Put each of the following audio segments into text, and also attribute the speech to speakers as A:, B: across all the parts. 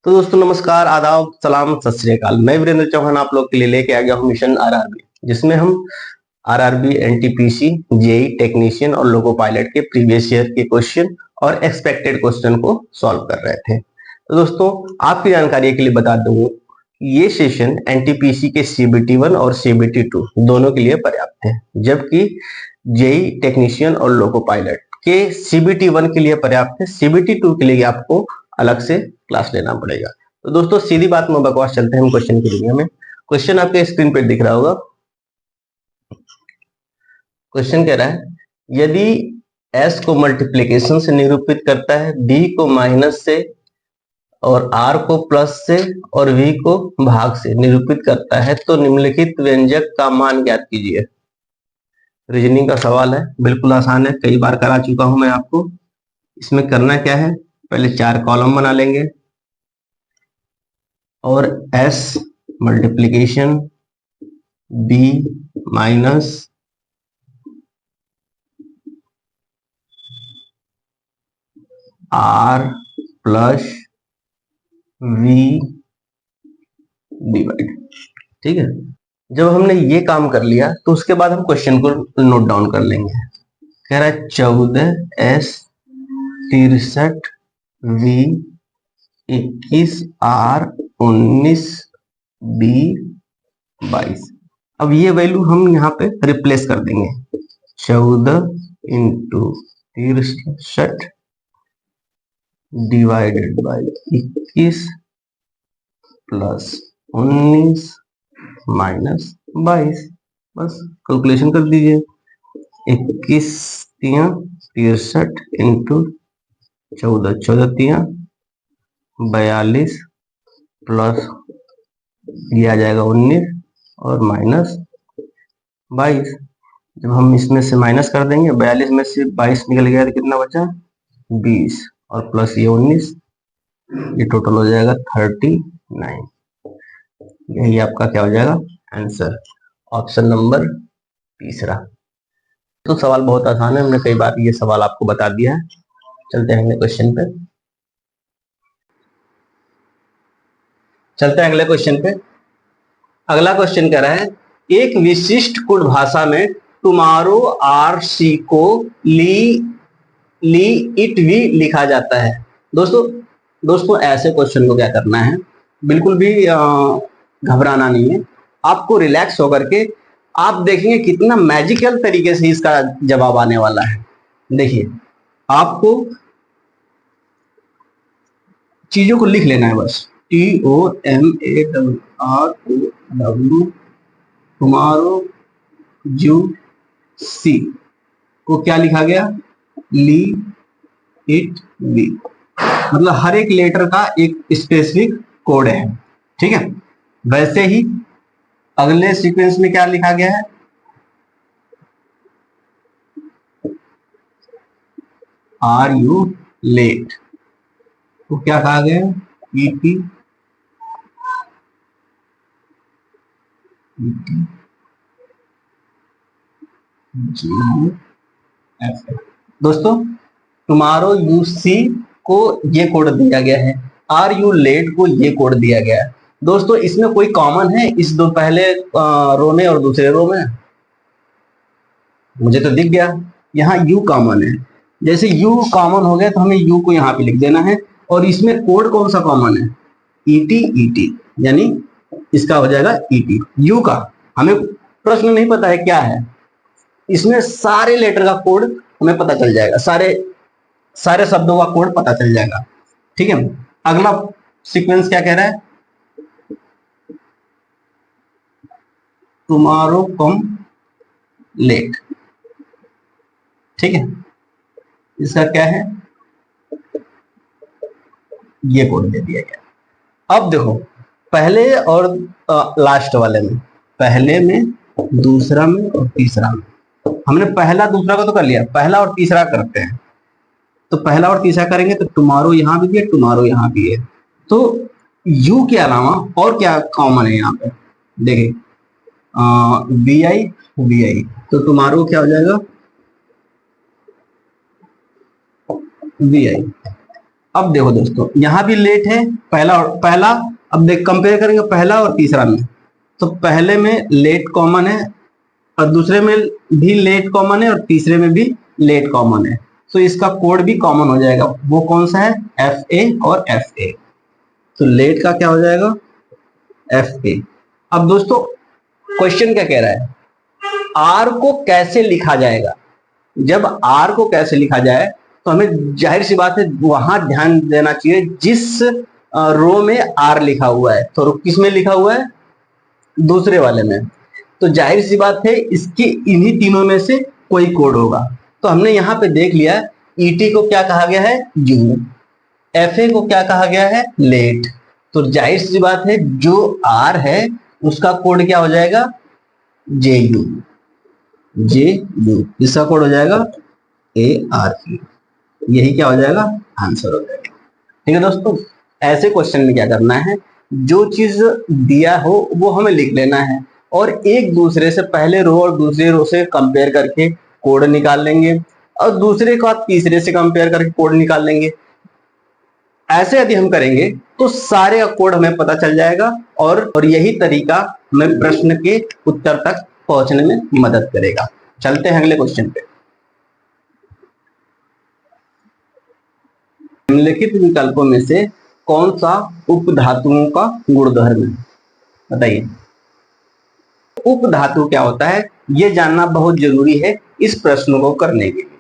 A: तो दोस्तों नमस्कार, आदाब, सलाम, सत श्री अकाल। मैं वीरेंद्र चौहान आप लोग के लिए लेके आ गया हूँ मिशन आरआरबी, जिसमें हम आरआरबी, एनटीपीसी, जेई टेक्नीशियन और लोको पायलट के प्रीवियस ईयर के क्वेश्चन और एक्सपेक्टेड क्वेश्चन को सॉल्व कर रहे थे। तो दोस्तों आपकी जानकारी के लिए बता दूं, ये सेशन एनटीपीसी के सीबीटी 1 और सीबीटी 2 दोनों के लिए पर्याप्त है, जबकि जेई टेक्नीशियन और लोको पायलट के सीबीटी 1 के लिए पर्याप्त है। सीबीटी 2 के लिए आपको अलग से क्लास लेना पड़ेगा। तो दोस्तों सीधी बात में बकवास चलते हैं हम क्वेश्चन की दुनिया में। क्वेश्चन आपके स्क्रीन पे दिख रहा होगा। क्वेश्चन कह रहा है, यदि s को मल्टीप्लीकेशन से निरूपित करता है, b को माइनस से और r को प्लस से और v को भाग से निरूपित करता है, तो निम्नलिखित व्यंजक का मान ज्ञात कीजिए। रीजनिंग का सवाल है, बिल्कुल आसान है, कई बार करा चुका हूं मैं आपको। इसमें करना क्या है, पहले 4 कॉलम बना लेंगे और s multiplication b minus r plus v divide. ठीक है, जब हमने ये काम कर लिया तो उसके बाद हम क्वेश्चन को नोट डाउन कर लेंगे। कह रहा है 14s 63 v 21 r 19 b 22। अब ये वैल्यू हम यहाँ पे रिप्लेस कर देंगे। 14 into 63 divided by 21 plus 19 minus 22। बस कैलकुलेशन कर दीजिए। 21 तिया 63 इंटू 14, 14 तिया 42 प्लस ये आ जाएगा 19 और माइनस 22। जब हम इसमें से माइनस कर देंगे, 42 में से 22 निकल गया तो कितना बचा, 20 और प्लस ये 19, ये टोटल हो जाएगा 39। यही आपका क्या हो जाएगा आंसर, ऑप्शन नंबर तीसरा। तो सवाल बहुत आसान है, हमने कई बार ये सवाल आपको बता दिया है। चलते हैं अगले क्वेश्चन पे। अगला क्वेश्चन कह रहा है, एक विशिष्ट कुड भाषा में टुमारो आर सी को ली इट भी लिखा जाता है। दोस्तों ऐसे क्वेश्चन को क्या करना है, बिल्कुल भी घबराना नहीं है। आपको रिलैक्स होकर के आप देखेंगे कितना मैजिकल तरीके से इसका जवाब आने वाला है। देखिए, आपको चीजों को लिख लेना है बस। TOMAROW टुमारो यू सी को क्या लिखा गया, ली इट बी। मतलब हर एक लेटर का एक स्पेसिफिक कोड है। ठीक है, वैसे ही अगले सीक्वेंस में क्या लिखा गया है, आर यू लेट, तो क्या कहा गया, ईटी दोस्तों टुमारो यू सी को ये कोड दिया गया है, आर यू लेट को ये कोड दिया गया है। दोस्तों इसमें कोई कॉमन है इस दो पहले रो में और दूसरे रो में, मुझे तो दिख गया यहाँ यू कॉमन है। जैसे यू कॉमन हो गया तो हमें यू को यहाँ पे लिख देना है, और इसमें कोड कौन सा कॉमन है, ईटी ईटी, यानी इसका हो जाएगा ईटी। यू का हमें प्रश्न नहीं पता है क्या है, इसमें सारे लेटर का कोड हमें पता चल जाएगा, सारे शब्दों का कोड पता चल जाएगा। ठीक है, अगला सीक्वेंस क्या कह रहा है, टुमारो कम लेट। ठीक है, इसका क्या है, ये कोड दे दिया गया। अब देखो पहले और लास्ट वाले में, पहले में, दूसरा में और तीसरा में, हमने पहला दूसरा का तो कर लिया, पहला और तीसरा करते हैं। तो पहला और तीसरा करेंगे तो टुमारो यहाँ भी है, टुमारो यहाँ भी है, तो यू के अलावा और क्या कॉमन है यहाँ पे, देखिए वी आई वी आई, तो टुमारो क्या हो जाएगा वी आई। अब देखो दोस्तों, यहां भी लेट है, पहला अब देख कंपेयर करेंगे पहला और तीसरा में। तो पहले में लेट कॉमन है और दूसरे में भी लेट कॉमन है और तीसरे में भी लेट कॉमन है, तो इसका कोड भी कॉमन हो जाएगा। वो कौन सा है? एफ ए और एफ ए। तो लेट का क्या हो जाएगा? F A. अब दोस्तों क्वेश्चन क्या कह रहा है? आर को कैसे लिखा जाएगा? जब आर को कैसे लिखा जाए तो हमें जाहिर सी बात है वहां ध्यान देना चाहिए जिस रो में आर लिखा हुआ है। तो किस में लिखा हुआ है? दूसरे वाले में। तो जाहिर सी बात है इसके इन्हीं तीनों में से कोई कोड होगा। तो हमने यहाँ पे देख लिया ईटी को क्या कहा गया है? यू। एफए को क्या कहा गया है? लेट। तो जाहिर सी बात है जो आर है उसका कोड क्या हो जाएगा? जे यू। जे यू इसका कोड हो जाएगा ए आर यू। यही क्या हो जाएगा? आंसर हो जाएगा। ठीक है दोस्तों, ऐसे क्वेश्चन में क्या करना है, जो चीज दिया हो वो हमें लिख लेना है और एक दूसरे से पहले रो और दूसरे रो से कंपेयर करके कोड निकाल लेंगे और दूसरे का तीसरे से कंपेयर करके कोड निकाल लेंगे। ऐसे यदि हम करेंगे तो सारे कोड हमें पता चल जाएगा और यही तरीका हमें प्रश्न के उत्तर तक पहुंचने में मदद करेगा। चलते हैं अगले क्वेश्चन पे। निम्नलिखित विकल्पों में से कौन सा उपधातुओं का गुणधर्म है? बताइए। उपधातु क्या होता है ये जानना बहुत जरूरी है इस प्रश्न को करने के लिए।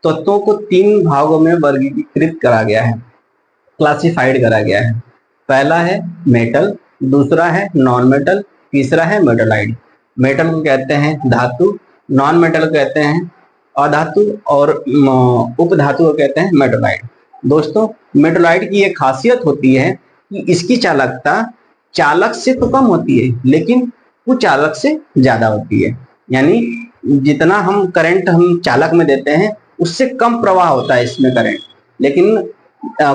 A: तत्वों को 3 भागों में वर्गीकृत करा गया है, क्लासिफाइड करा गया है। पहला है मेटल, दूसरा है नॉन मेटल, तीसरा है मेटलाइड। मेटल को कहते हैं धातु, नॉन मेटल को कहते हैं अधातु और उपधातु को कहते हैं मेटलाइड। दोस्तों मेटलाइड की एक खासियत होती है कि इसकी चालकता चालक से तो कम होती है लेकिन कुचालक से ज्यादा होती है। यानी जितना हम करंट हम चालक में देते हैं उससे कम प्रवाह होता है इसमें करंट, लेकिन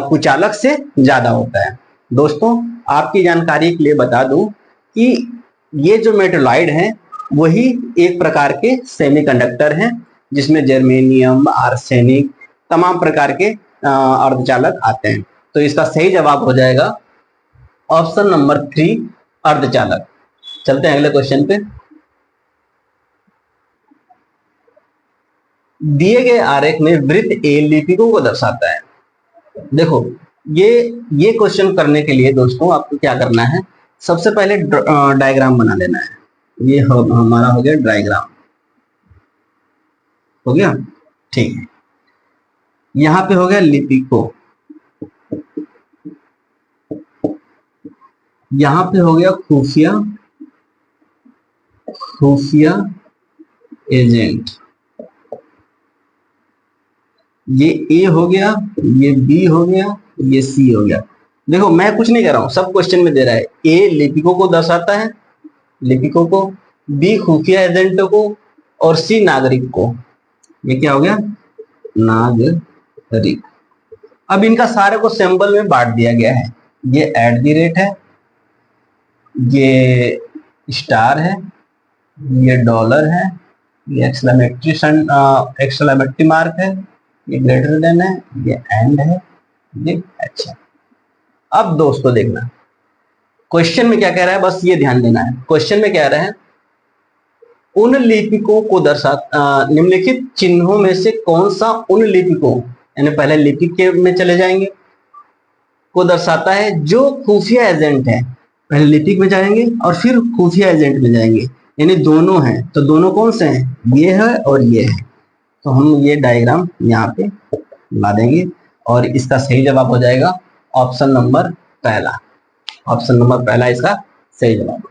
A: कुचालक से ज्यादा होता है। दोस्तों आपकी जानकारी के लिए बता दूं कि ये जो मेटलाइड है वही एक प्रकार के सेमीकंडक्टर हैं जिसमें जर्मेनियम, आर्सेनिक, तमाम प्रकार के अर्धचालक आते हैं। तो इसका सही जवाब हो जाएगा ऑप्शन नंबर 3 अर्धचालक। चलते हैं अगले क्वेश्चन पे। दिए गए आरेख में वृत्त ए लिपिकों को दर्शाता है। देखो ये क्वेश्चन करने के लिए दोस्तों आपको क्या करना है, सबसे पहले डायग्राम बना लेना है। ये हमारा हो गया डायग्राम, हो गया ठीक है। यहां पे हो गया लिपिको, यहां पे हो गया खुफिया एजेंट, ये ए हो गया, ये बी हो गया, ये सी हो गया। देखो मैं कुछ नहीं कर रहा हूं, सब क्वेश्चन में दे रहा है। ए लिपिकों को दर्शाता है, लिपिकों को, बी खुफिया एजेंटों को और सी नागरिक को। ये क्या हो गया? नागरिक। अब इनका सारे को सिंबल में बांट दिया गया है। ये एट द रेट है, ये स्टार है, ये डॉलर है, ये एक्सक्लेमेटरी मार्क है, ये ग्रेटर देन है, ये एंड है, ये अच्छा। अब दोस्तों देखना क्वेश्चन में क्या कह रहा है, बस ये ध्यान देना है। क्वेश्चन में कह रहा है उन लिपिकों को निम्नलिखित चिन्हों में से कौन सा उन लिपिकों, यानी पहले लिपिक के में चले जाएंगे, को दर्शाता है जो खुफिया एजेंट है। पहले लिपिक में जाएंगे और फिर खुफिया एजेंट में जाएंगे, यानी दोनों हैं। तो दोनों कौन से हैं? ये है और ये है। तो हम ये डायग्राम यहाँ पे ला देंगे और इसका सही जवाब हो जाएगा ऑप्शन नंबर पहला। ऑप्शन नंबर पहला इसका सही जवाब।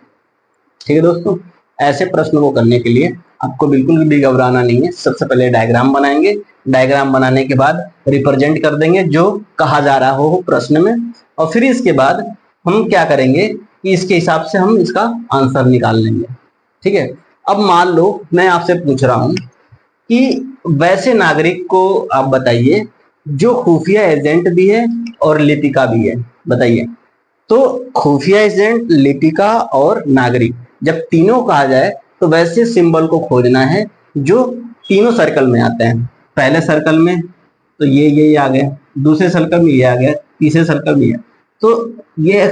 A: ठीक है दोस्तों, ऐसे प्रश्न को करने के लिए आपको बिल्कुल भी घबराना नहीं है। सबसे पहले डायग्राम बनाएंगे, डायग्राम बनाने के बाद रिप्रेजेंट कर देंगे जो कहा जा रहा हो प्रश्न में, और फिर इसके बाद हम क्या करेंगे कि इसके हिसाब से हम इसका आंसर निकाल लेंगे। ठीक है। अब मान लो मैं आपसे पूछ रहा हूं कि वैसे नागरिक को आप बताइए जो खुफिया एजेंट भी है और लिपिका भी है, बताइए। तो खुफिया एजेंट, लिपिका और नागरिक जब तीनों कहा जाए तो वैसे सिंबल को खोजना है जो तीनों सर्कल में आते हैं। पहले सर्कल में तो ये आ गए, दूसरे सर्कल में ये आ गया, तीसरे सर्कल में ये, तो ये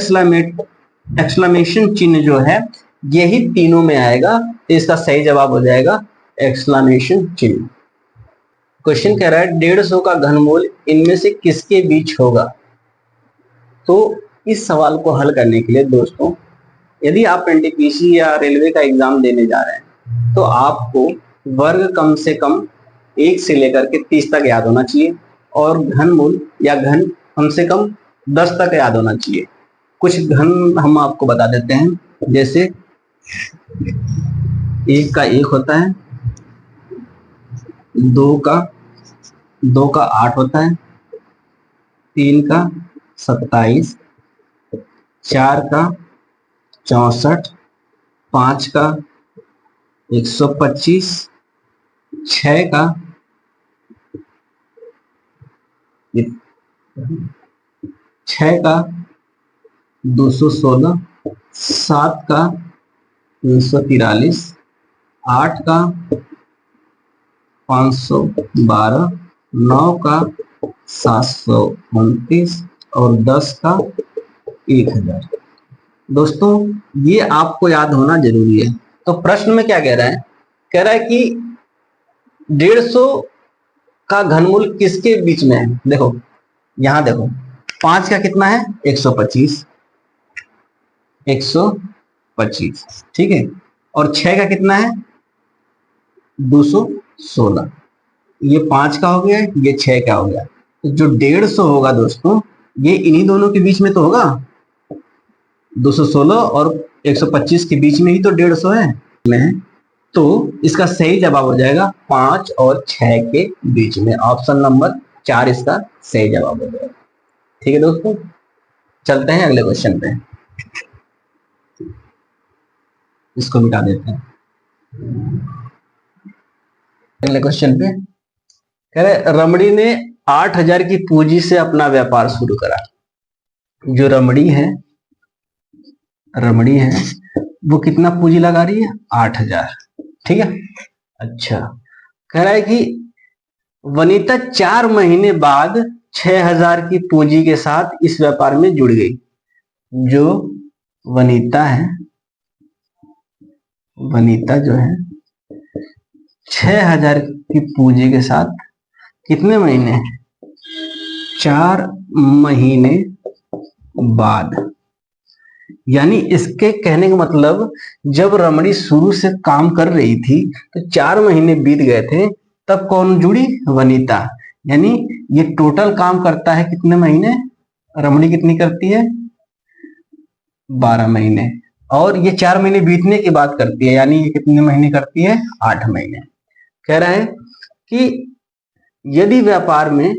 A: एक्सक्लेमेशन चिन्ह जो है यही तीनों में आएगा, तो इसका सही जवाब हो जाएगा एक्सक्लेमेशन चिन्ह। क्वेश्चन कह रहा है 150 का घनमूल इनमें से किसके बीच होगा। तो इस सवाल को हल करने के लिए दोस्तों, यदि आप एनटीपीसी या रेलवे का एग्जाम देने जा रहे हैं तो आपको वर्ग कम से कम 1 से लेकर के 30 तक याद होना चाहिए, और घनमूल या घन कम से कम 10 तक याद होना चाहिए। कुछ घन हम आपको बता देते हैं, जैसे 1 का 1 होता है, 2 का 8 होता है, 3 का 27, 4 का 64, 5 का 125, 6 का 216, 7 का 343, 8 का 512, 9 का 729 और 10 का 1000। दोस्तों ये आपको याद होना जरूरी है। तो प्रश्न में क्या कह रहा है, कह रहा है कि 150 का घनमूल किसके बीच में है। देखो यहां देखो, 5 का कितना है 125, 125, ठीक है, और 6 का कितना है 216, ये 5 का हो गया, ये 6 का हो गया। तो जो 150 होगा दोस्तों, ये इन्हीं दोनों के बीच में तो होगा, 216 और 125 के बीच में ही तो 150 है। तो इसका सही जवाब हो जाएगा 5 और 6 के बीच में। ऑप्शन नंबर 4 इसका सही जवाब हो जाएगा। ठीक है दोस्तों, चलते हैं अगले क्वेश्चन पे, इसको मिटा देते हैं। अगले क्वेश्चन पे कह रहे रमणी ने 8000 की पूंजी से अपना व्यापार शुरू करा। जो रमणी है वो कितना पूंजी लगा रही है 8000, ठीक है। अच्छा, कह रहा है कि वनीता 4 महीने बाद 6000 की पूंजी के साथ इस व्यापार में जुड़ गई। जो वनीता जो है 6000 की पूंजी के साथ कितने महीने, 4 महीने बाद, यानी इसके कहने का मतलब जब रमणी शुरू से काम कर रही थी तो 4 महीने बीत गए थे, तब कौन जुड़ी, वनीता। यानी ये टोटल काम करता है कितने महीने, रमणी कितनी करती है 12 महीने, और ये 4 महीने बीतने की बात करती है, यानी ये कितने महीने करती है 8 महीने। कह रहा है कि यदि व्यापार में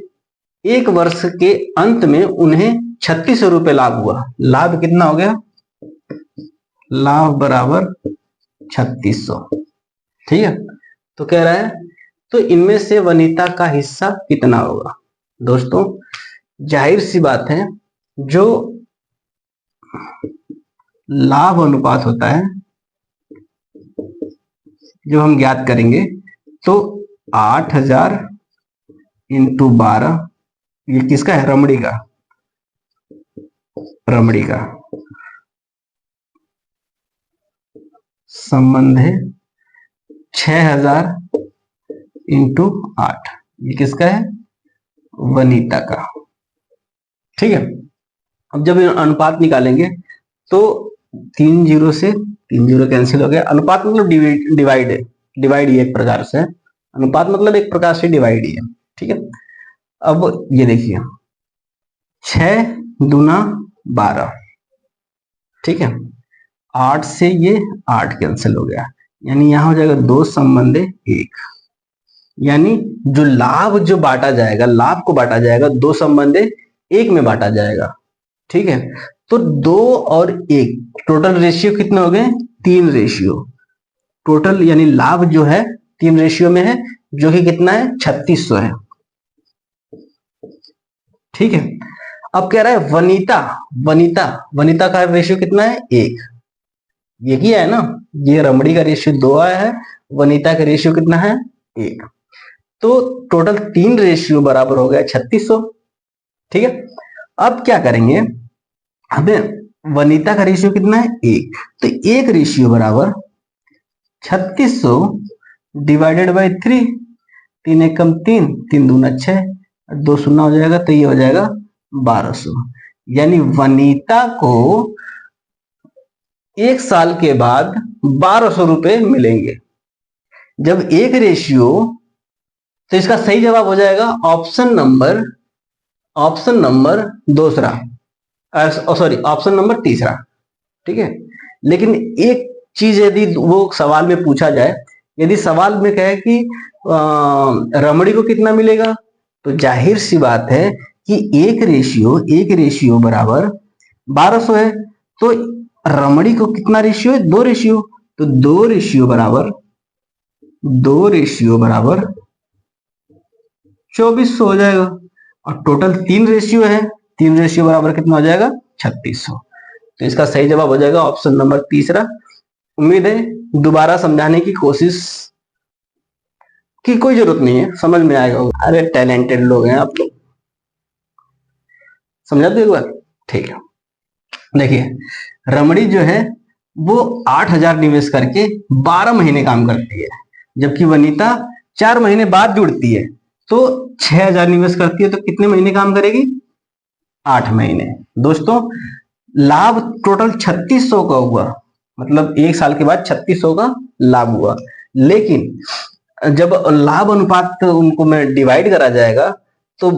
A: 1 वर्ष के अंत में उन्हें 3600 रुपए लाभ हुआ, लाभ कितना हो गया, लाभ बराबर 3600, ठीक है। तो कह रहा है तो इनमें से वनीता का हिस्सा कितना होगा। दोस्तों जाहिर सी बात है, जो लाभ अनुपात होता है जो हम ज्ञात करेंगे, तो 8000 इंटू 12, ये किसका है, रमणी का संबंध है 6000 इंटू 8, ये किसका है, वनीता का, ठीक है। अब जब अनुपात निकालेंगे तो 3 जीरो से 3 जीरो कैंसिल हो गया। अनुपात मतलब डिवाइड ही एक प्रकार से, अनुपात मतलब एक प्रकार से डिवाइड ही है, ठीक है। अब ये देखिए 6 दूना 12, ठीक है, 8 से ये 8 कैंसिल हो गया, यानी यहां हो जाएगा 2 संबंध 1, यानी जो लाभ जो बांटा जाएगा, लाभ को बांटा जाएगा 2 संबंध 1 में बांटा जाएगा, ठीक है। तो 2 और 1 टोटल रेशियो कितने हो गए, 3 रेशियो टोटल, यानी लाभ जो है 3 रेशियो में है, जो कि कितना है 3600 है, ठीक है। अब कह रहा है वनीता का रेशियो कितना है 1, ये किया है ना, ये रमणी का रेशियो 2 आया है, वनीता का रेशियो कितना है 1, तो टोटल 3 रेशियो बराबर हो गया 3600, ठीक है, अब क्या करेंगे, हमें वनीता का रेशियो कितना है 1, तो 1 रेशियो बराबर 3600 डिवाइडेड बाई 3, 3 एकम 3, 3 दूना 6, 2 शून्य हो जाएगा तो ये हो जाएगा 1200। यानी वनीता को 1 साल के बाद 1200 रुपए मिलेंगे। जब 1 रेशियो, तो इसका सही जवाब हो जाएगा ऑप्शन नंबर दूसरा, सॉरी ऑप्शन नंबर तीसरा। ठीक है, लेकिन एक चीज यदि वो सवाल में पूछा जाए, यदि सवाल में कहे कि रमणी को कितना मिलेगा, तो जाहिर सी बात है कि एक रेशियो बराबर 1200 है, तो रमणी को कितना रेशियो है, 2 रेशियो, तो 2 रेशियो बराबर 2400 हो जाएगा। और टोटल 3 रेशियो है, 3 रेशियो बराबर कितना हो जाएगा 3600। तो इसका सही जवाब हो जाएगा ऑप्शन नंबर तीसरा। उम्मीद है दोबारा समझाने की कोशिश की कोई जरूरत नहीं है, समझ में आएगा। अरे टैलेंटेड लोग हैं आप लोग, समझा दो एक बार। ठीक है, देखिए रमणी जो है वो 8000 निवेश करके 12 महीने काम करती है, जबकि वनीता 4 महीने बाद जुड़ती है तो 6000 निवेश करती है, तो कितने महीने काम करेगी, 8 महीने। दोस्तों लाभ टोटल 3600 का हुआ, मतलब 1 साल के बाद 3600 का लाभ हुआ, लेकिन जब लाभ अनुपात उनको में डिवाइड करा जाएगा तो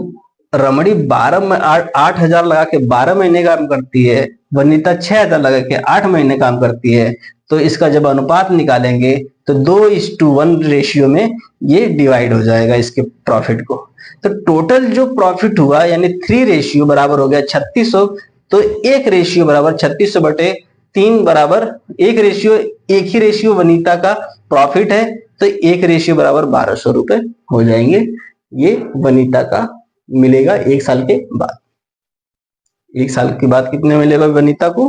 A: रमणी 8000 लगा के 12 महीने काम करती है, वनीता 6000 लगा के 8 महीने काम करती है, तो इसका जब अनुपात निकालेंगे तो 2:1 रेशियो में ये डिवाइड हो जाएगा इसके प्रॉफिट को। तो टोटल जो प्रॉफिट हुआ यानी 3 रेशियो बराबर हो गया 3600, तो 1 रेशियो बराबर 3600 बटे 3 बराबर 1 रेशियो, एक ही रेशियो वनीता का प्रॉफिट है, तो 1 रेशियो बराबर 1200 रुपए हो जाएंगे। ये वनीता का मिलेगा 1 साल के बाद। 1 साल के बाद कितने मिलेगा वनीता को,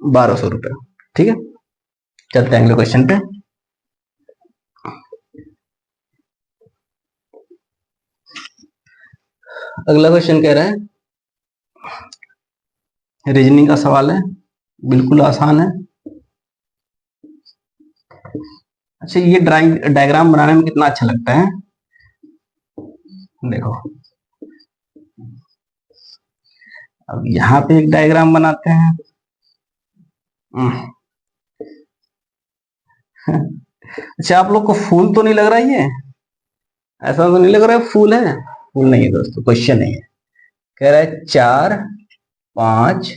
A: 1200 रुपए। ठीक है, चलते हैं अगले क्वेश्चन पे। अगला क्वेश्चन कह रहा है, रीजनिंग का सवाल है, बिल्कुल आसान है। अच्छा, ये डायग्राम बनाने में कितना अच्छा लगता है, देखो अब यहाँ पे एक डायग्राम बनाते हैं। अच्छा, आप लोग को फूल तो नहीं लग रहा है, ये ऐसा तो नहीं लग रहा है फूल है, फूल नहीं है दोस्तों, क्वेश्चन नहीं है। कह रहा है 4, 5,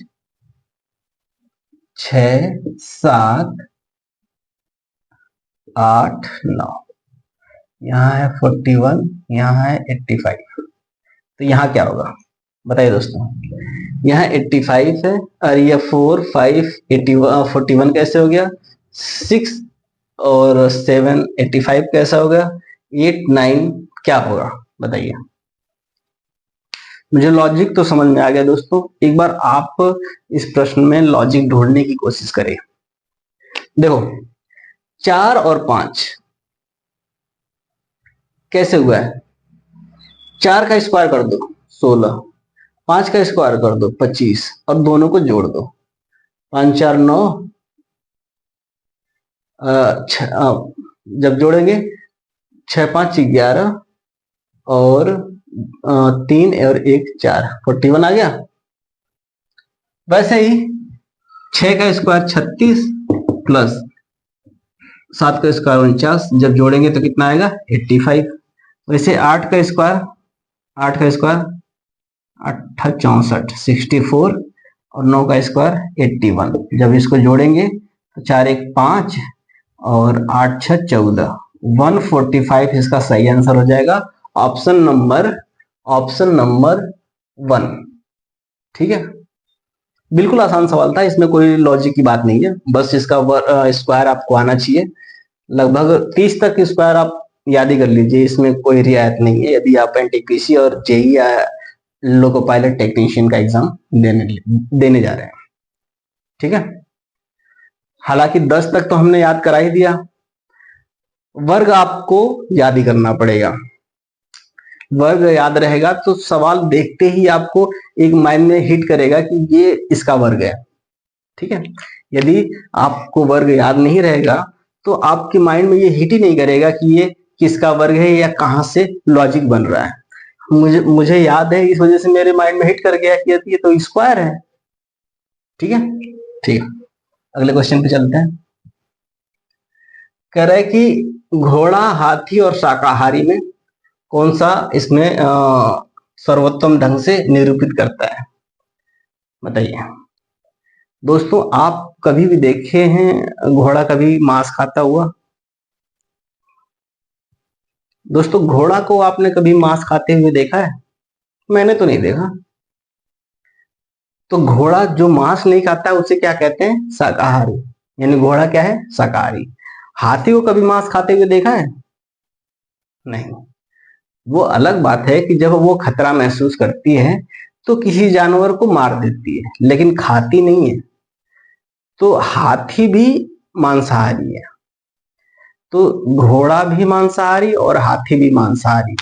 A: 6, 7, 8, 9, यहाँ है 41, यहाँ है 85, तो यहाँ क्या होगा बताइए दोस्तों। यहाँ 85 है और ये 4, 5, 41 कैसे हो गया, 6 और 7, 85 कैसा हो गया, 8, 9 क्या होगा बताइए। मुझे लॉजिक तो समझ में आ गया दोस्तों, एक बार आप इस प्रश्न में लॉजिक ढूंढने की कोशिश करें। देखो 4 और 5 कैसे हुआ है, 4 का स्क्वायर कर दो 16, 5 का स्क्वायर कर दो 25 और दोनों को जोड़ दो, 5, 4, 9, जब जोड़ेंगे 6, 5, 11 और 3 और 1, 4, 41 आ गया। वैसे ही 6 का स्क्वायर 36 प्लस 7 का स्क्वायर 49, जब जोड़ेंगे तो कितना आएगा 85। वैसे 8 का स्क्वायर 8 64 64 और 9 का स्क्वायर 81, जब इसको जोड़ेंगे तो 4, 1, 5 और 8, 6, 14, 145 इसका सही आंसर हो जाएगा, ऑप्शन नंबर 1। ठीक है, बिल्कुल आसान सवाल था, इसमें कोई लॉजिक की बात नहीं है, बस इसका स्क्वायर आपको आना चाहिए। लगभग 30 तक स्क्वायर आप याद ही कर लीजिए, इसमें कोई रियायत नहीं है यदि आप एनटीपीसी और जेई या लोको पायलट टेक्नीशियन का एग्जाम देने जा रहे हैं। ठीक है, हालांकि 10 तक तो हमने याद करा ही दिया, वर्ग आपको याद ही करना पड़ेगा। वर्ग याद रहेगा तो सवाल देखते ही आपको एक माइंड में हिट करेगा कि ये इसका वर्ग है। ठीक है, यदि आपको वर्ग याद नहीं रहेगा तो आपके माइंड में ये हिट ही नहीं करेगा कि ये किसका वर्ग है या कहां से लॉजिक बन रहा है। मुझे याद है, इस वजह से मेरे माइंड में हिट कर गया कि ये तो स्क्वायर है। ठीक है, ठीक है, अगले क्वेश्चन पे चलते हैं। कह रहा है कि घोड़ा, हाथी और शाकाहारी में कौन सा इसमें सर्वोत्तम ढंग से निरूपित करता है, बताइए। दोस्तों, आप कभी भी देखे हैं घोड़ा कभी मांस खाता हुआ? दोस्तों, घोड़ा को आपने कभी मांस खाते हुए देखा है? मैंने तो नहीं देखा। तो घोड़ा जो मांस नहीं खाता है उसे क्या कहते हैं? शाकाहारी। यानी घोड़ा क्या है? शाकाहारी। हाथी को कभी मांस खाते हुए देखा है? नहीं। वो अलग बात है कि जब वो खतरा महसूस करती है तो किसी जानवर को मार देती है, लेकिन खाती नहीं है। तो हाथी भी मांसाहारी है। तो घोड़ा भी मांसाहारी और हाथी भी मांसाहारी।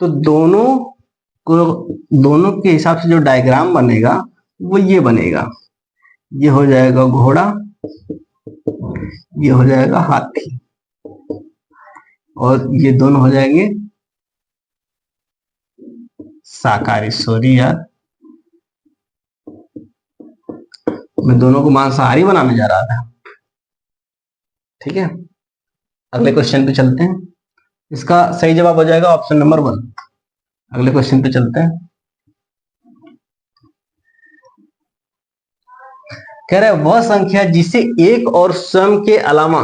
A: तो दोनों के हिसाब से जो डायग्राम बनेगा वो ये बनेगा। ये हो जाएगा घोड़ा, ये हो जाएगा हाथी, और ये दोनों हो जाएंगे शाकाहारी। सॉरी यार, मैं दोनों को मांसाहारी बनाने जा रहा था। ठीक है, अगले क्वेश्चन पे चलते हैं। इसका सही जवाब हो जाएगा ऑप्शन नंबर 1। अगले क्वेश्चन पे चलते हैं। कह रहा है वह संख्या जिसे एक और स्वयं के अलावा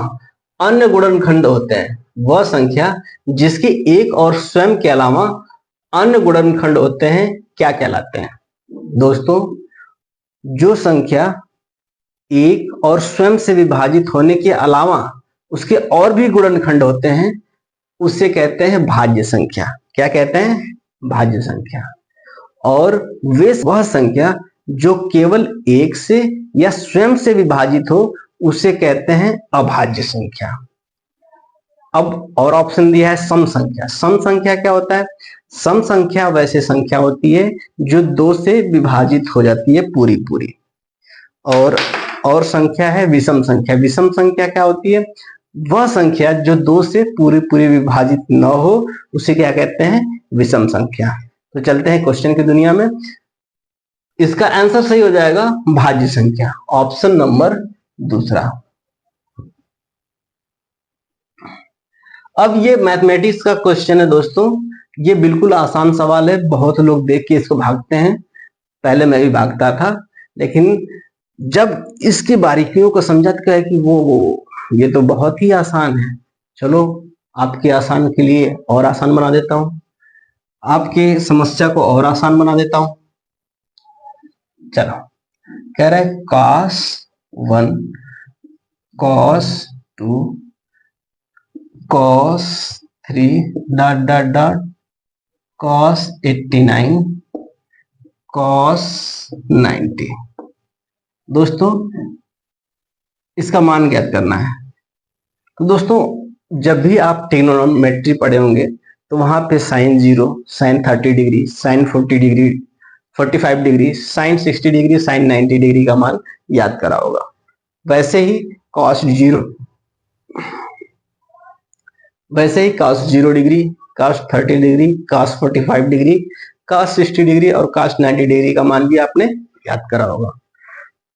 A: अन्य गुणनखंड होते हैं, वह संख्या जिसके एक और स्वयं के अलावा अन्य गुणनखंड होते हैं क्या कहलाते हैं? दोस्तों, जो संख्या एक और स्वयं से विभाजित होने के अलावा उसके और भी गुणनखंड होते हैं उसे कहते हैं भाज्य संख्या। क्या कहते हैं? भाज्य संख्या। और वह संख्या जो केवल एक से या स्वयं से विभाजित हो उसे कहते हैं अभाज्य संख्या। अब और ऑप्शन दिया है सम संख्या। सम संख्या क्या होता है? सम संख्या वैसे संख्या होती है जो 2 से विभाजित हो जाती है पूरी पूरी। और संख्या है विषम संख्या। विषम संख्या क्या होती है? वह संख्या जो 2 से पूरी पूरी विभाजित न हो उसे क्या कहते हैं? विषम संख्या। तो चलते हैं क्वेश्चन की दुनिया में। इसका आंसर सही हो जाएगा भाज्य संख्या, ऑप्शन नंबर 2। अब ये मैथमेटिक्स का क्वेश्चन है दोस्तों। ये बिल्कुल आसान सवाल है, बहुत लोग देख के इसको भागते हैं। पहले मैं भी भागता था, लेकिन जब इसकी बारीकियों को समझा तो है कि वो ये तो बहुत ही आसान है। चलो, आपके आसान के लिए और आसान बना देता हूं, आपके समस्या को और आसान बना देता हूं। चलो, कह रहा है cos 1 cos 2 cos 3 dot dot dot cos 89 cos 90। दोस्तों, इसका मान ज्ञात करना है। तो दोस्तों, जब भी आप ट्रिग्नोमेट्री पढ़े होंगे तो वहां पे sin 0, sin 30 degree, sin 40 degree, 45 degree, sin 60 degree, sin 90 degree का मान याद करा होगा। वैसे ही cos 0 degree, cos 30 degree, cos 45 degree, cos 60 degree और cos 90 डिग्री का मान भी आपने याद करा होगा।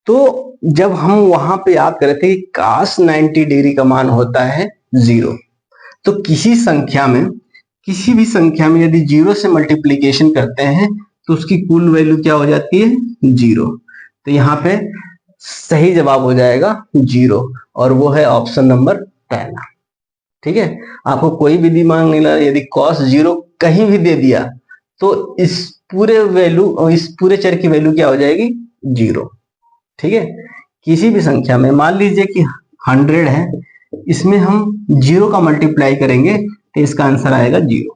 A: तो जब हम वहां पे याद करे थे कि cos 90 डिग्री का मान होता है 0, तो किसी भी संख्या में यदि 0 से मल्टीप्लीकेशन करते हैं तो उसकी कुल वैल्यू क्या हो जाती है? 0। तो यहाँ पे सही जवाब हो जाएगा 0, और वो है ऑप्शन नंबर 10। ठीक है, आपको कोई भी दिमाग नहीं लगा, यदि cos 0 कहीं भी दे दिया तो इस पूरे चर की वैल्यू क्या हो जाएगी? 0। ठीक है, किसी भी संख्या में मान लीजिए कि 100 है, इसमें हम 0 का मल्टीप्लाई करेंगे तो इसका आंसर आएगा 0।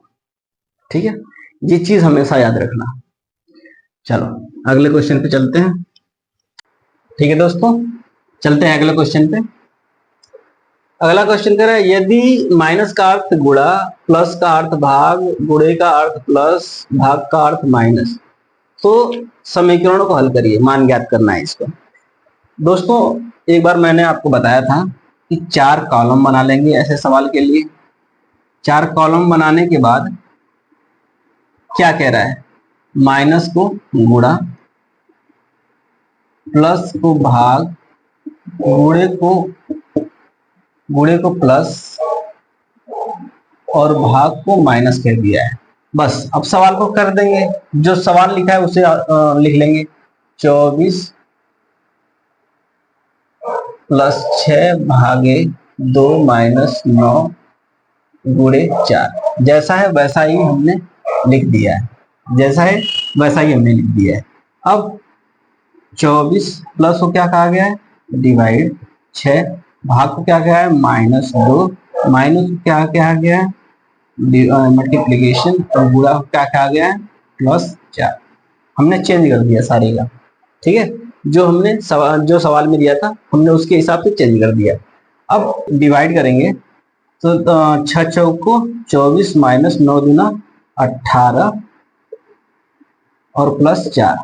A: ठीक है, ये चीज हमेशा याद रखना। चलो, अगले क्वेश्चन पे चलते हैं। ठीक है दोस्तों, चलते हैं अगले क्वेश्चन पे। अगला क्वेश्चन कह रहा है यदि माइनस का अर्थ गुणा, प्लस का अर्थ भाग, गुणे का अर्थ प्लस, भाग का अर्थ माइनस, तो समीकरणों को हल करिए, मान ज्ञात करना है इसको। दोस्तों एक बार मैंने आपको बताया था कि 4 कॉलम बना लेंगे ऐसे सवाल के लिए। 4 कॉलम बनाने के बाद क्या कह रहा है, माइनस को गुणा, प्लस को भाग, गुणे को प्लस और भाग को माइनस कह दिया है। बस अब सवाल को कर देंगे, जो सवाल लिखा है उसे लिख लेंगे। 24 प्लस 6 भागे 2 माइनस 9 गुणे 4, जैसा है वैसा ही हमने लिख दिया है, जैसा है वैसा ही हमने लिख दिया है। अब 24 प्लस को क्या कहा गया है, डिवाइड, 6 भाग को क्या कहा है, -2, माइनस को क्या कहा गया है, मल्टीप्लीकेशन, और गुणा को क्या कहा गया है, +4। हमने चेंज कर दिया सारे का, ठीक है, जो हमने जो सवाल में दिया था हमने उसके हिसाब से चेंज कर दिया। अब डिवाइड करेंगे तो 6 चौको 24 माइनस 9 दूना 18 और +4।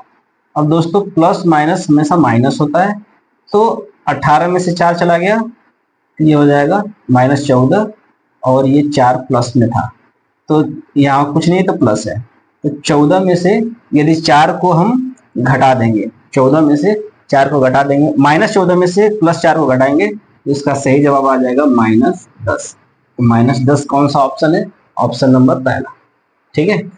A: अब दोस्तों प्लस माइनस हमेशा माइनस होता है, तो 18 में से 4 चला गया, ये हो जाएगा -14, और ये 4 प्लस में था तो यहाँ कुछ नहीं तो प्लस है, तो 14 में से यदि 4 को हम घटा देंगे, 14 में से 4 को घटा देंगे, -14 में से +4 को घटाएंगे तो इसका सही जवाब आ जाएगा -10। तो -10 कौन सा ऑप्शन है, ऑप्शन नंबर पहला, ठीक है।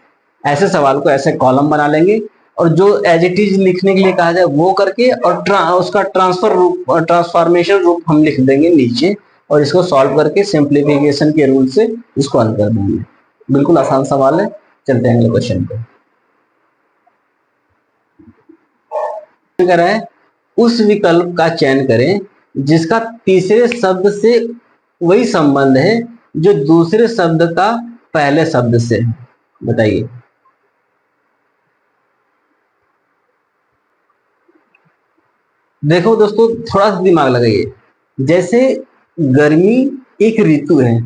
A: ऐसे सवाल को ऐसे कॉलम बना लेंगे और जो एज इट इज लिखने के लिए कहा जाए वो करके, और उसका ट्रांसफॉर्मेशन रूप हम लिख देंगे नीचे, और इसको सॉल्व करके सिंप्लीफिकेशन के रूल से इसको हल कर देंगे। बिल्कुल आसान सवाल है, चलते हैं अगले क्वेश्चन पे। कह रहा है उस विकल्प का चयन करें जिसका तीसरे शब्द से वही संबंध है जो दूसरे शब्द का पहले शब्द से है, बताइए। देखो दोस्तों थोड़ा सा दिमाग लगाइए, जैसे गर्मी एक ऋतु है,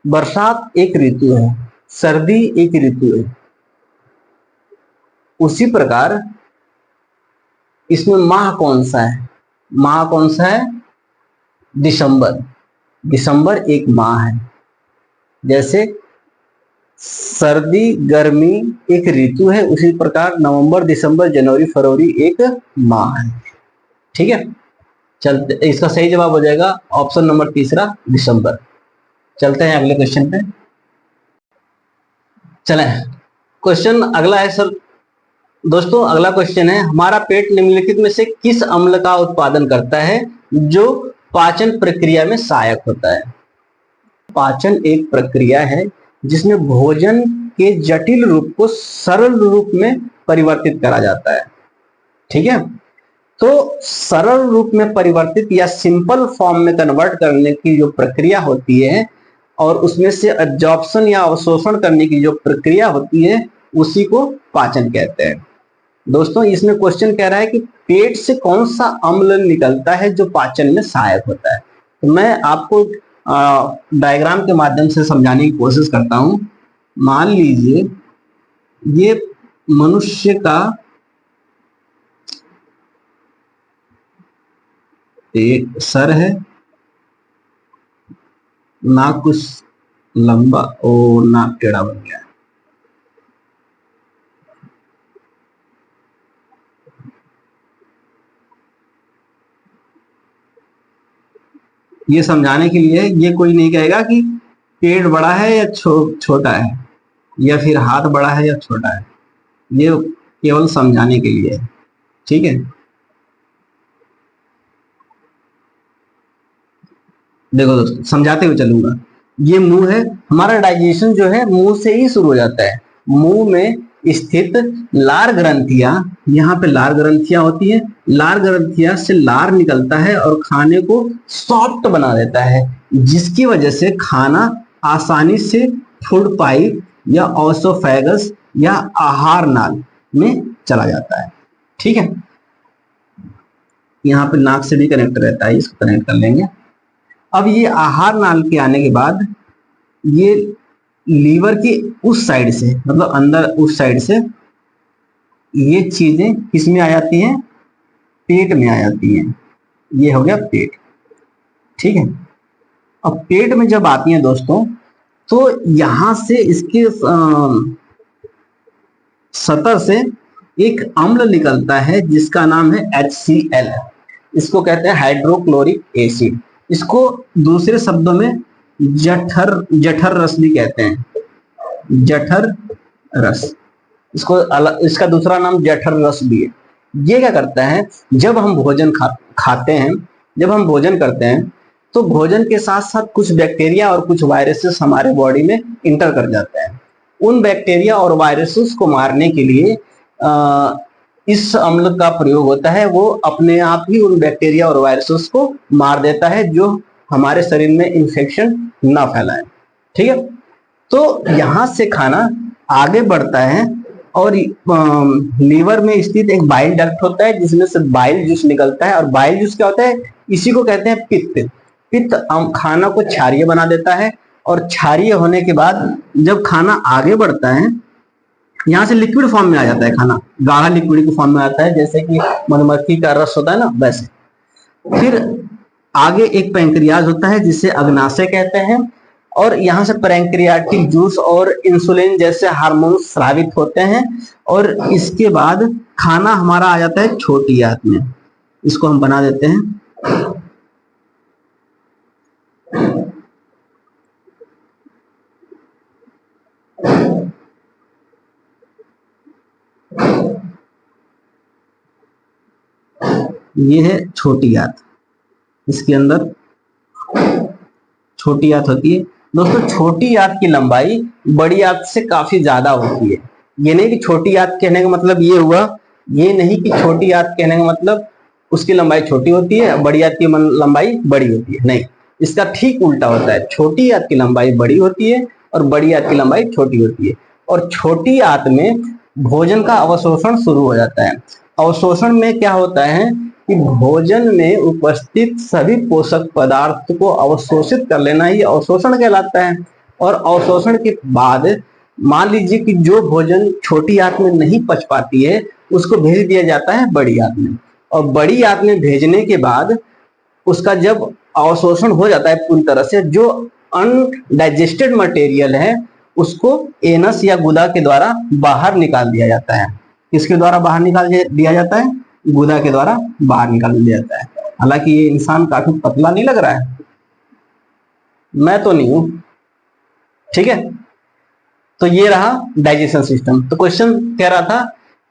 A: बरसात एक ऋतु है, सर्दी एक ऋतु है, उसी प्रकार इसमें माह कौन सा है, माह कौन सा है, दिसंबर। दिसंबर एक माह है। जैसे सर्दी गर्मी एक ऋतु है, उसी प्रकार नवंबर दिसंबर जनवरी फरवरी एक माह है, ठीक है। चलते, इसका सही जवाब हो जाएगा ऑप्शन नंबर तीसरा, दिसंबर। चलते हैं अगले क्वेश्चन पे। चलें, क्वेश्चन अगला है सर। दोस्तों अगला क्वेश्चन है, हमारा पेट निम्नलिखित में से किस अम्ल का उत्पादन करता है जो पाचन प्रक्रिया में सहायक होता है। पाचन एक प्रक्रिया है जिसमें भोजन के जटिल रूप को सरल रूप में परिवर्तित करा जाता है, ठीक है। तो सरल रूप में परिवर्तित या सिंपल फॉर्म में कन्वर्ट करने की जो प्रक्रिया होती है, और उसमें से एब्जॉर्प्शन या अवशोषण करने की जो प्रक्रिया होती है, उसी को पाचन कहते हैं। दोस्तों इसमें क्वेश्चन कह रहा है कि पेट से कौन सा अम्ल निकलता है जो पाचन में सहायक होता है। तो मैं आपको डायग्राम के माध्यम से समझाने की कोशिश करता हूं। मान लीजिए ये मनुष्य का एक सर है, नाक कुछ लंबा और नाक टेढ़ा बन गया है। ये समझाने के लिए, ये कोई नहीं कहेगा कि पेट बड़ा है या छोटा है, या फिर हाथ बड़ा है या छोटा है, ये केवल समझाने के लिए है, ठीक है। देखो दोस्तों समझाते हुए चलूंगा। ये मुंह है, हमारा डाइजेशन जो है मुंह से ही शुरू हो जाता है। मुंह में स्थित लार ग्रंथियां, यहाँ पे लार ग्रंथियां होती है, लार ग्रंथियां से लार निकलता है और खाने को सॉफ्ट बना देता है, जिसकी वजह से खाना आसानी से फूड पाइप या ऑसोफेगस या आहार नाल में चला जाता है, ठीक है। यहाँ पे नाक से भी कनेक्ट रहता है, इसको कनेक्ट कर लेंगे। अब ये आहार नाल के आने के बाद ये लीवर की उस साइड से, मतलब अंदर उस साइड से ये चीजें किस में आ जाती हैं, पेट में आ जाती हैं। ये हो गया पेट, ठीक है। अब पेट में जब आती हैं दोस्तों, तो यहां से इसके सतह से एक अम्ल निकलता है जिसका नाम है HCl। इसको कहते हैं हाइड्रोक्लोरिक एसिड। इसको दूसरे शब्दों में जठर रस भी कहते हैं, जठर रस। इसका दूसरा नाम जठर रस भी है। ये क्या करता है, जब हम भोजन खाते हैं, जब हम भोजन करते हैं, तो भोजन के साथ साथ कुछ बैक्टीरिया और कुछ वायरसेस हमारे बॉडी में इंटर कर जाते हैं। उन बैक्टीरिया और वायरसेस को मारने के लिए इस अम्ल का प्रयोग होता है। वो अपने आप ही उन बैक्टीरिया और वायरसेस को मार देता है जो हमारे शरीर में इंफेक्शन ना फैलाए, ठीक है। तो यहां से खाना आगे बढ़ता है और लीवर में स्थित एक बाइल डक्ट होता है जिसमें से बाइल जूस निकलता है। और बाइल जूस क्या होता है, इसी को कहते हैं पित्त। पित्त खाना को क्षारीय बना देता है, और क्षारीय होने के बाद जब खाना आगे बढ़ता है, यहाँ से लिक्विड फॉर्म में आ जाता है खाना, गाढ़ा लिक्विड के फॉर्म में आता है, जैसे कि मधुमक्खी का रस होता है ना, वैसे। फिर आगे एक पैंक्रियाज होता है जिसे अग्नाशय कहते हैं, और यहाँ से पैंक्रियाटिक जूस और इंसुलिन जैसे हार्मोन स्रावित होते हैं। और इसके बाद खाना हमारा आ जाता है छोटी आंत में। इसको हम बना देते हैं। ये है छोटी आंत, इसके अंदर छोटी आंत होती है। दोस्तों छोटी आंत की लंबाई बड़ी आंत से काफी ज्यादा होती है। ये नहीं कि छोटी आंत कहने का मतलब ये हुआ, ये नहीं कि छोटी आंत कहने का मतलब उसकी लंबाई छोटी होती है, बड़ी आंत की लंबाई बड़ी होती है, नहीं, इसका ठीक उल्टा होता है। छोटी आंत की लंबाई बड़ी होती है और बड़ी आंत की लंबाई छोटी होती है। और छोटी आंत में भोजन का अवशोषण शुरू हो जाता है। अवशोषण में क्या होता है कि भोजन में उपस्थित सभी पोषक पदार्थ को अवशोषित कर लेना ही अवशोषण कहलाता है। और अवशोषण के बाद मान लीजिए कि जो भोजन छोटी आंत में नहीं पच पाती है उसको भेज दिया जाता है बड़ी आंत में। और बड़ी आंत में भेजने के बाद उसका जब अवशोषण हो जाता है पूरी तरह से, जो अनडाइजेस्टेड मटेरियल है उसको एनस या गुदा के द्वारा बाहर निकाल दिया जाता है। किसके द्वारा बाहर निकाल दिया जाता है, गुदा के द्वारा बाहर निकाल दिया जाता है। हालांकि ये इंसान काफी पतला नहीं लग रहा है, मैं तो नहीं हूं, ठीक है। तो ये रहा डाइजेशन सिस्टम। तो क्वेश्चन कह रहा था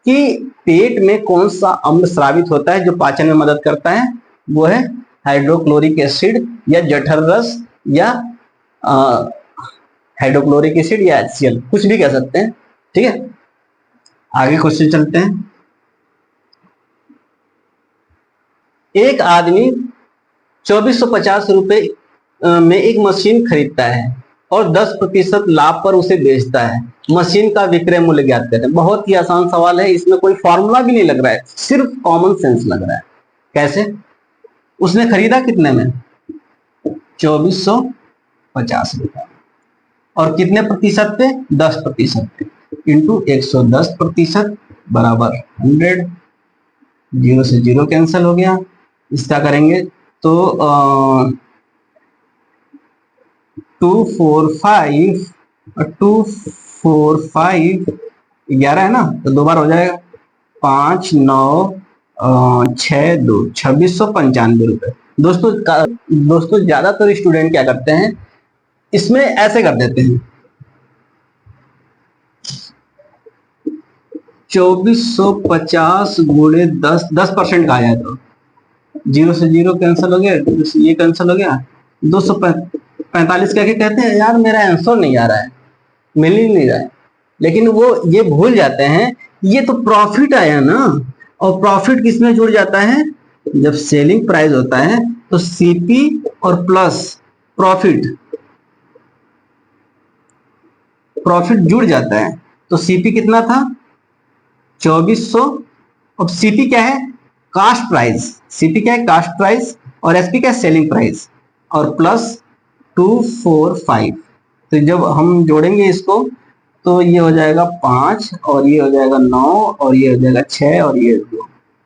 A: कि पेट में कौन सा अम्ल स्रावित होता है जो पाचन में मदद करता है, वो है हाइड्रोक्लोरिक एसिड या जठर रस या हाइड्रोक्लोरिक एसिड या HCl, कुछ भी कह सकते हैं, ठीक है। आगे क्वेश्चन चलते हैं। एक आदमी 2450 रुपए में एक मशीन खरीदता है और 10% लाभ पर उसे बेचता है। मशीन का विक्रय मूल्य ज्ञात करें। बहुत ही आसान सवाल है, इसमें कोई फॉर्मूला भी नहीं लग रहा है, सिर्फ कॉमन सेंस लग रहा है। कैसे? उसने खरीदा कितने में, 2450 रुपए, और कितने प्रतिशत पे, 10% पे, इंटू 110% बराबर 100। 0 से 0 कैंसिल हो गया। इसका करेंगे तो 245 11 है ना, तो 2 बार हो जाएगा, 5 9 6 2 2695 रुपए। दोस्तों ज्यादातर स्टूडेंट क्या करते हैं, इसमें ऐसे कर देते हैं, 2450 गुणे 10% का आ जाए तो 0 से 0 कैंसिल हो गया, ये कैंसिल हो गया, 245 क्या कहते हैं, यार मेरा आंसर नहीं आ रहा है, मिल ही नहीं रहा है। लेकिन वो ये भूल जाते हैं ये तो प्रॉफिट आया ना, और प्रॉफिट किसमें जुड़ जाता है, जब सेलिंग प्राइस होता है तो सीपी और प्लस प्रॉफिट जुड़ जाता है। तो सीपी कितना था, 2400। अब सीपी क्या है, कास्ट प्राइस। सीपी क्या है, कास्ट प्राइस, और एसपी क्या है, सेलिंग प्राइस। और प्लस 2 4 5। तो जब हम जोड़ेंगे इसको तो ये हो जाएगा 5 और ये हो जाएगा 9 और ये हो जाएगा 6 और ये 2,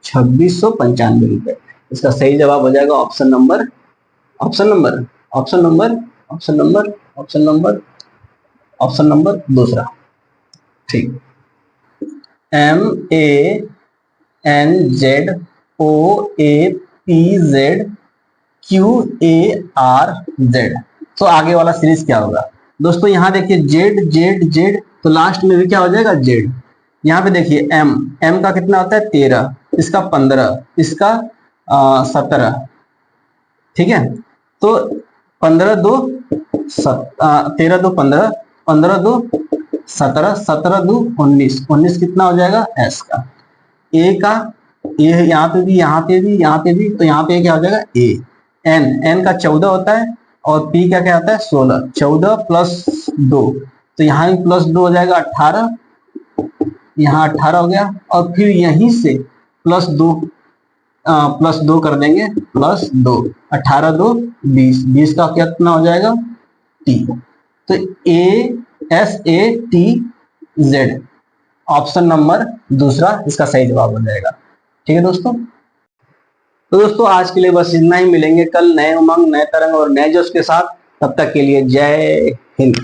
A: 2695 रुपए। इसका सही जवाब हो जाएगा option number option number option number option number option number option number दूसरा। ठीक। MANZOAPZQARZ। तो आगे वाला सीरीज क्या होगा दोस्तों? यहाँ देखिए जेड जेड जेड, तो लास्ट में भी क्या हो जाएगा जेड। यहाँ पे देखिए एम, एम का कितना होता है 13, इसका 15, इसका 17। ठीक है, तो 15 दो 13 दो 15, 15 दो 17, 17 दो 19, 19 कितना हो जाएगा एस का। ए का ए यहाँ पे भी यहाँ पे भी यहाँ पे भी, तो यहाँ पे क्या हो जाएगा ए। एन, एन का 14 होता है और पी का क्या होता है 16, 14 प्लस 2, तो यहाँ भी प्लस 2 हो जाएगा 18, यहाँ 18 हो गया और फिर यहीं से प्लस 2 कर देंगे, +2, 18 2 20, 20 का कितना हो जाएगा टी। तो ASATZ ऑप्शन नंबर दूसरा इसका सही जवाब हो जाएगा। ठीक है दोस्तों, तो दोस्तों आज के लिए बस इतना ही। मिलेंगे कल नए उमंग, नए तरंग और नए जोश के साथ। तब तक के लिए जय हिंद।